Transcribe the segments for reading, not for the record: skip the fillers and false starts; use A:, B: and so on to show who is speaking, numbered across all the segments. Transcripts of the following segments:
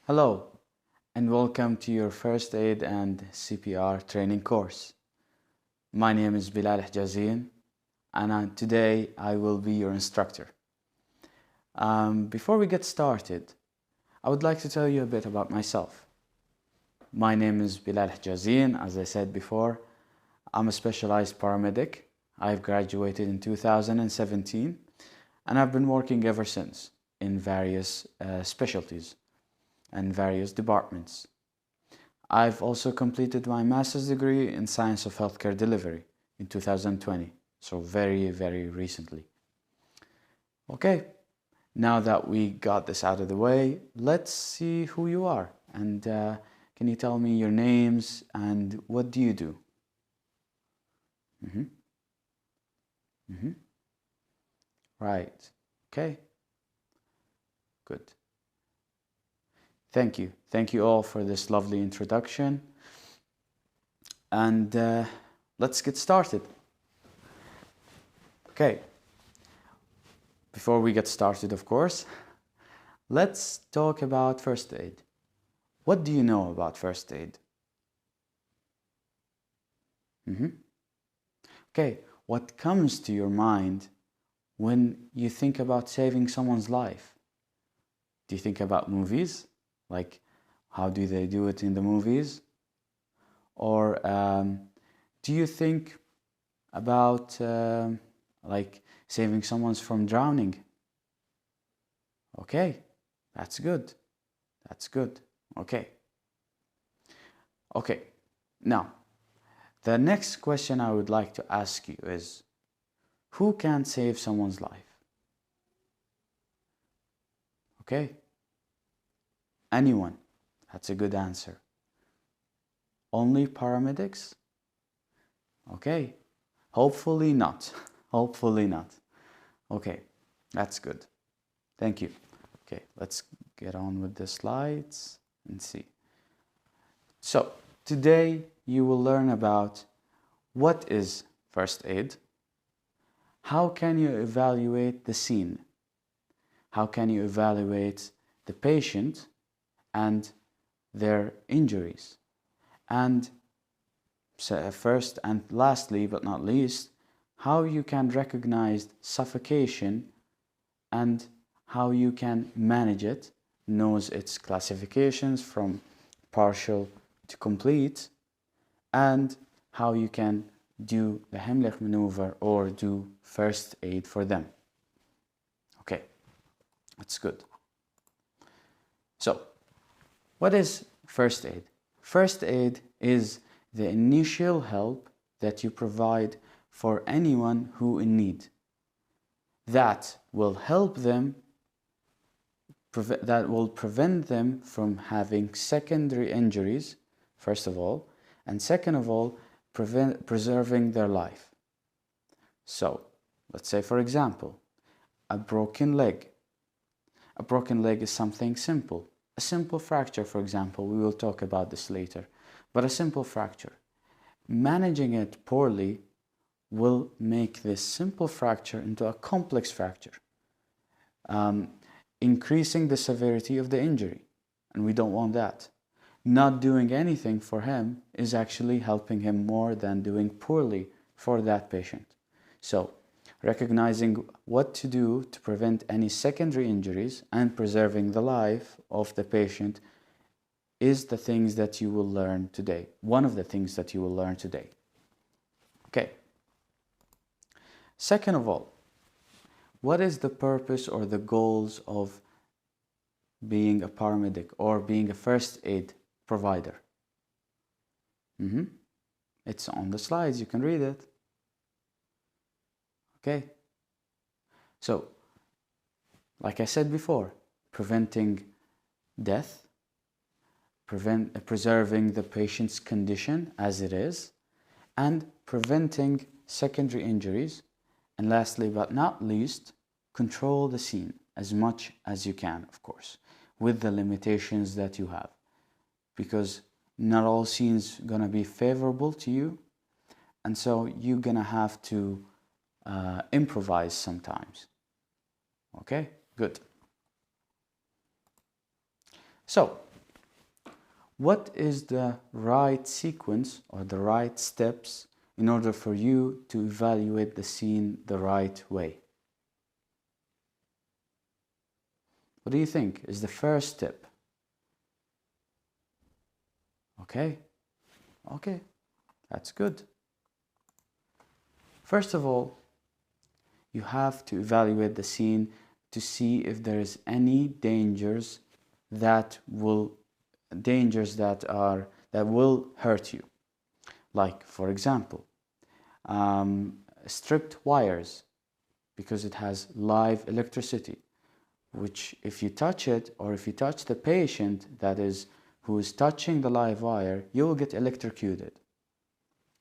A: Hello, and welcome to your First Aid and CPR training course. My name is Bilal Hijazian, and today I will be your instructor. Before we get started, I would like to tell you a bit about myself. My name is Bilal Hijazian, as I said before. I'm a specialized paramedic. I've graduated in 2017, and I've been working ever since in various specialties and various departments. I've also completed my master's degree in Science of Healthcare Delivery in 2020, so very recently. Okay, now that we got this out of the way, let's see who you are. And can you tell me your names and what do you do? Right, okay, good. Thank you. Thank you all for this lovely introduction. And let's get started. Okay. Before we get started, of course, let's talk about first aid. What do you know about first aid? Okay, what comes to your mind when you think about saving someone's life? Do you think about movies? Like, how do they do it in the movies? Or do you think about like saving someone from drowning? Okay, that's good. That's good. Okay. Okay, now, the next question I would like to ask you is, who can save someone's life? Okay. Anyone. That's a good answer. Only paramedics? Okay. Hopefully not. Hopefully not. Okay. That's good. Thank you. Okay, let's get on with the slides and see. So, today you will learn about what is first aid, how can you evaluate the scene, how can you evaluate the patient and their injuries, and first and lastly but not least, how you can recognize suffocation and how you can manage it, knows its classifications from partial to complete, and how you can do the Heimlich maneuver or do first aid for them. Okay, that's good. So, what is first aid? First aid is the initial help that you provide for anyone who in need. That will help them, that will prevent them from having secondary injuries, first of all, and second of all, preserving their life. So, let's say for example, a broken leg. A broken leg is something simple. A simple fracture, for example, we will talk about this later, but a simple fracture. Managing it poorly will make this simple fracture into a complex fracture, increasing the severity of the injury, and we don't want that. Not doing anything for him is actually helping him more than doing poorly for that patient. So, recognizing what to do to prevent any secondary injuries and preserving the life of the patient is the things that you will learn today. One of the things that you will learn today. Okay. Second of all, what is the purpose or the goals of being a paramedic or being a first aid provider? It's on the slides, you can read it. Okay, so like I said before, preventing death, preserving the patient's condition as it is, and preventing secondary injuries, and lastly but not least, control the scene as much as you can, of course, with the limitations that you have, because not all scenes gonna be favorable to you, and so you're gonna have to improvise sometimes. Okay, good. So, what is the right sequence or the right steps in order for you to evaluate the scene the right way? What do you think is the first step? Okay, that's good. First of all, you have to evaluate the scene to see if there is any dangers that will hurt you. Like, for example, stripped wires, because it has live electricity, which if you touch it, or if you touch the patient who is touching the live wire, you will get electrocuted.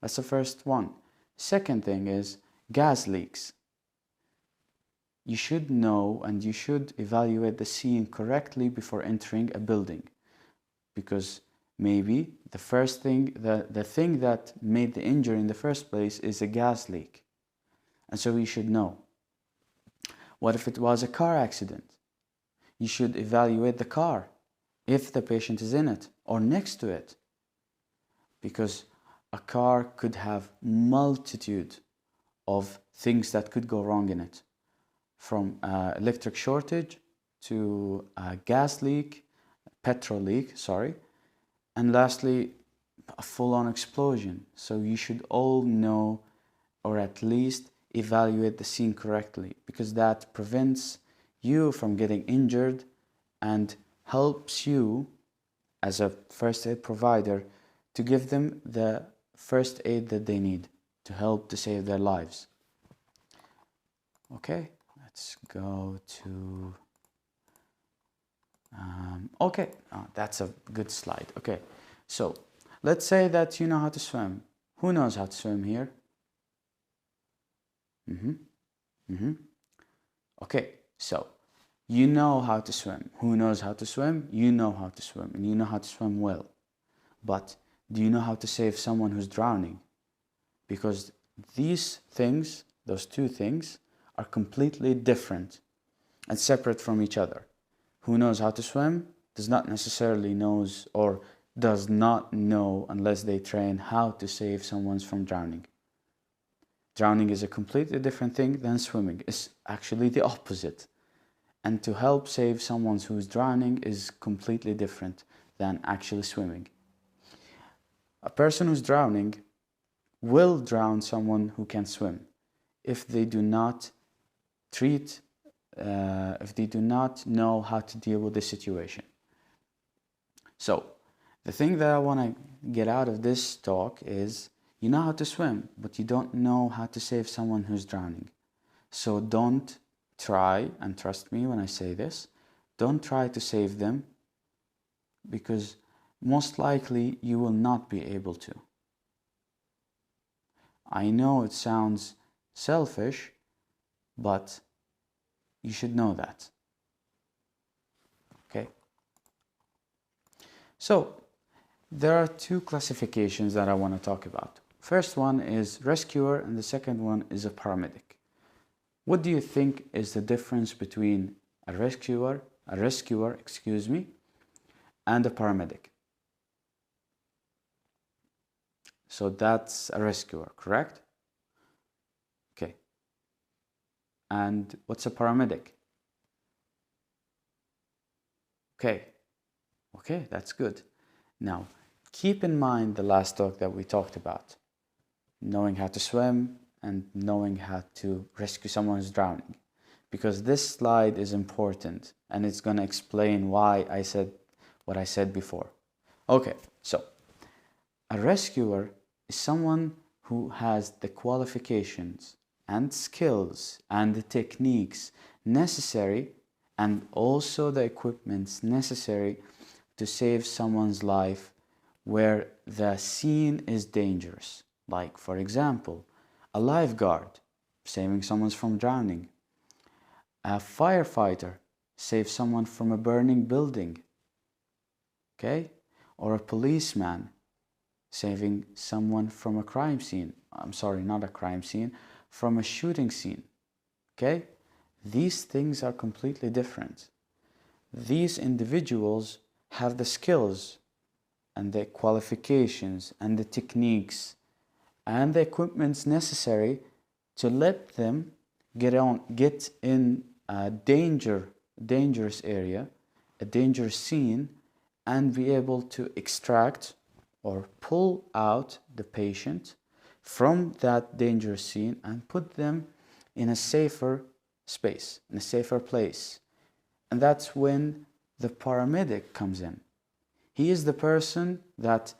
A: That's the first one. Second thing is gas leaks. You should know and you should evaluate the scene correctly before entering a building, because maybe the thing that made the injury in the first place is a gas leak, and so you should know. What if it was a car accident? You should evaluate the car if the patient is in it or next to it, because a car could have multitude of things that could go wrong in it, from electric shortage to a gas leak, petrol leak, sorry, and lastly, a full-on explosion. So you should all know, or at least evaluate the scene correctly, because that prevents you from getting injured and helps you as a first aid provider to give them the first aid that they need to help to save their lives. Okay, let's go to that's a good slide. Okay, so let's say that you know how to swim. Who knows how to swim here? Okay, so you know how to swim. Who knows how to swim? You know how to swim, and you know how to swim well. But do you know how to save someone who's drowning? Because these things, those two things, are completely different and separate from each other. Who knows how to swim does not necessarily knows or does not know, unless they train, how to save someone from drowning. Drowning is a completely different thing than swimming. It's actually the opposite. And to help save someone who's drowning is completely different than actually swimming. A person who's drowning will drown someone who can swim if they do not know how to deal with the situation. So, the thing that I want to get out of this talk is, you know how to swim, but you don't know how to save someone who's drowning. So don't try, and trust me when I say this, don't try to save them, because most likely you will not be able to. I know it sounds selfish, but you should know that. Okay? So, there are two classifications that I want to talk about. First one is rescuer, and the second one is a paramedic. What do you think is the difference between a rescuer, and a paramedic? So that's a rescuer, correct? Okay. And what's a paramedic? Okay, that's good. Now, keep in mind the last talk that we talked about. Knowing how to swim and knowing how to rescue someone who's drowning. Because this slide is important and it's going to explain why I said what I said before. Okay, so a rescuer is someone who has the qualifications and skills and the techniques necessary, and also the equipments necessary to save someone's life where the scene is dangerous. Like, for example, a lifeguard saving someone from drowning, a firefighter saves someone from a burning building, okay? Or a policeman saving someone from a crime scene. I'm sorry, not a crime scene, from a shooting scene, okay? These things are completely different. These individuals have the skills and the qualifications and the techniques and the equipments necessary to let them get in a dangerous area, a dangerous scene, and be able to extract or pull out the patient from that dangerous scene and put them in a safer space, in a safer place. And that's when the paramedic comes in. He is the person that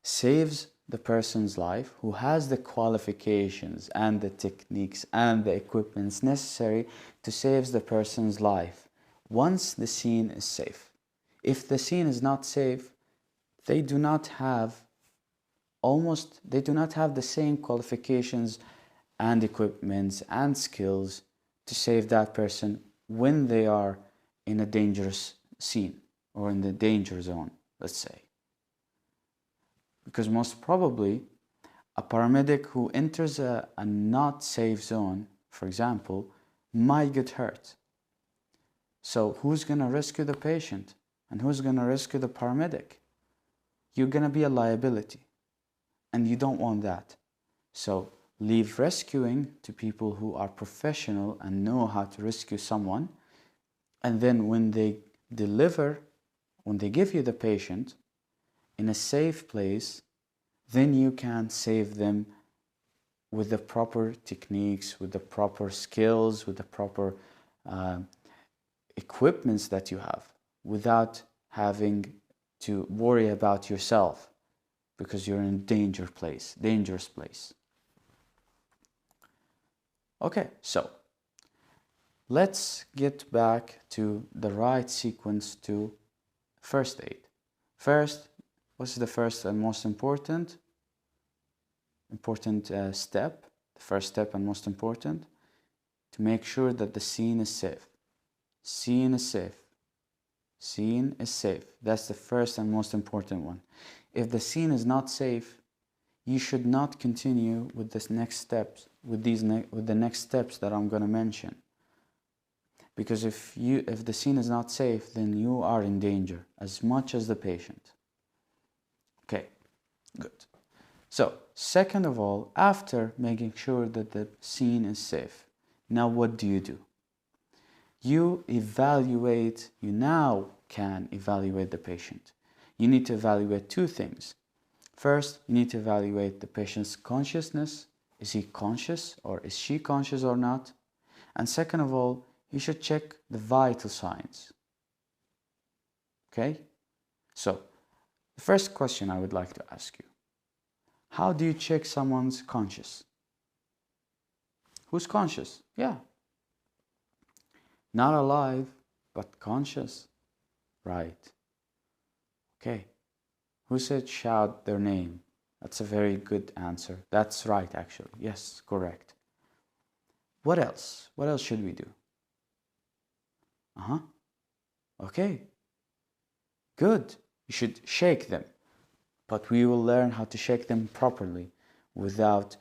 A: saves the person's life, who has the qualifications and the techniques and the equipments necessary to save the person's life once the scene is safe. If the scene is not safe, they do not have the same qualifications and equipments and skills to save that person when they are in a dangerous scene or in the danger zone, let's say. Because most probably, a paramedic who enters a not safe zone, for example, might get hurt. So who's going to rescue the patient? And who's going to rescue the paramedic? You're going to be a liability. And you don't want that. So leave rescuing to people who are professional and know how to rescue someone. And then when they give you the patient in a safe place, then you can save them with the proper techniques, with the proper skills, with the proper equipments that you have, without having to worry about yourself because you're in a dangerous place. Okay, so let's get back to the right sequence to first aid. First, what's the first and most important step? The first step and most important, to make sure that the scene is safe. Scene is safe. Scene is safe. That's the first and most important one. If the scene is not safe, you should not continue with the next steps, with the next steps that I'm going to mention. Because if the scene is not safe, then you are in danger as much as the patient. Okay, good. So, second of all, after making sure that the scene is safe, now what do? You now can evaluate the patient. You need to evaluate two things. First, you need to evaluate the patient's consciousness. Is he conscious or is she conscious or not? And second of all, you should check the vital signs. Okay? So, the first question I would like to ask you. How do you check someone's conscious? Who's conscious? Yeah. Not alive, but conscious. Right. Okay. Who said shout their name? That's a very good answer. That's right, actually. Yes, correct. What else? What else should we do? Okay. Good. You should shake them. But we will learn how to shake them properly without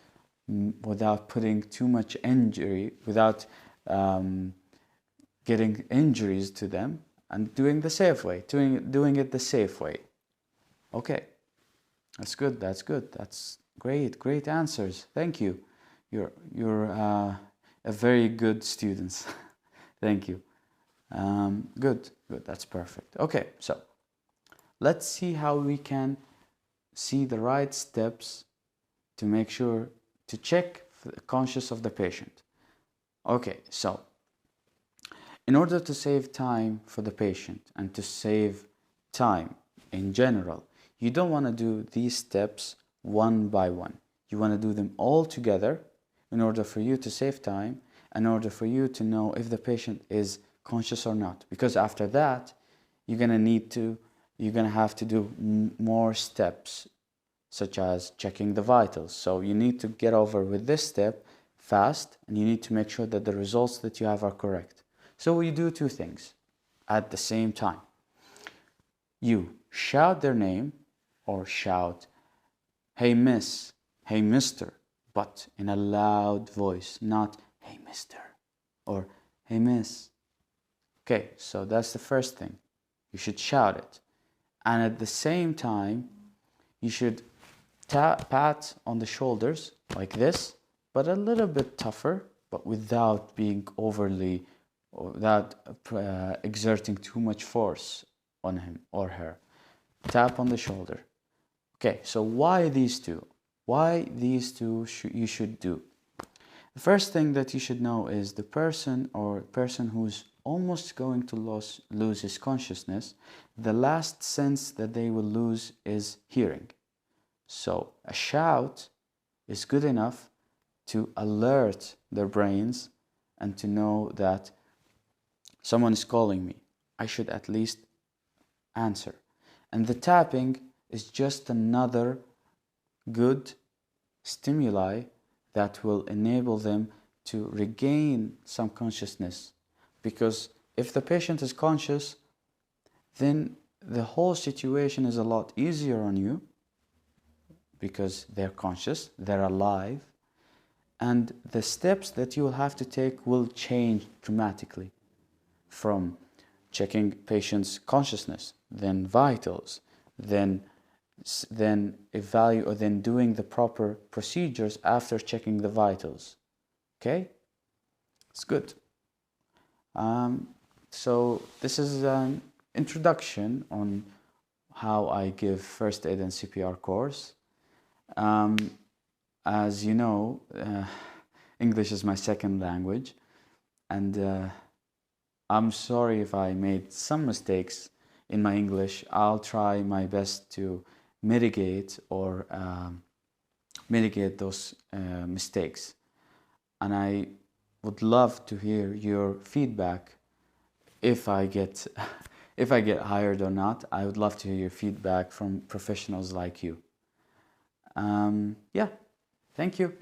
A: putting too much injury, without getting injuries to them, and doing it the safe way. Okay. That's good. That's great answers. Thank you. You're a very good student. Thank you. Good. That's perfect. Okay, so let's see how we can see the right steps to make sure to check the conscious of the patient. Okay, so in order to save time for the patient and to save time in general, you don't want to do these steps one by one. You want to do them all together in order for you to save time, in order for you to know if the patient is conscious or not. Because after that, you're going to have to do more steps, such as checking the vitals. So you need to get over with this step fast, and you need to make sure that the results that you have are correct. So we do two things at the same time. You shout their name, or shout, "Hey miss," "Hey mister," but in a loud voice, not "Hey mister," or "Hey miss." Okay, so that's the first thing. You should shout it. And at the same time, you should pat on the shoulders like this, but a little bit tougher, but without being overly, or without exerting too much force on him or her. Tap on the shoulder. Okay, so why these two? Why these two you should do? The first thing that you should know is the person who's almost going to lose his consciousness, the last sense that they will lose is hearing. So a shout is good enough to alert their brains and to know that someone is calling me. I should at least answer. And the tapping is just another good stimuli that will enable them to regain some consciousness. Because if the patient is conscious, then the whole situation is a lot easier on you because they're conscious, they're alive, and the steps that you will have to take will change dramatically, from checking patient's consciousness, then vitals, then doing the proper procedures after checking the vitals. Okay, it's good. So this is an introduction on how I give first aid and CPR course. As you know, English is my second language, and I'm sorry if I made some mistakes in my English. I'll try my best to mitigate those mistakes, and I would love to hear your feedback. If I get hired or not, I would love to hear your feedback from professionals like you. Yeah, thank you.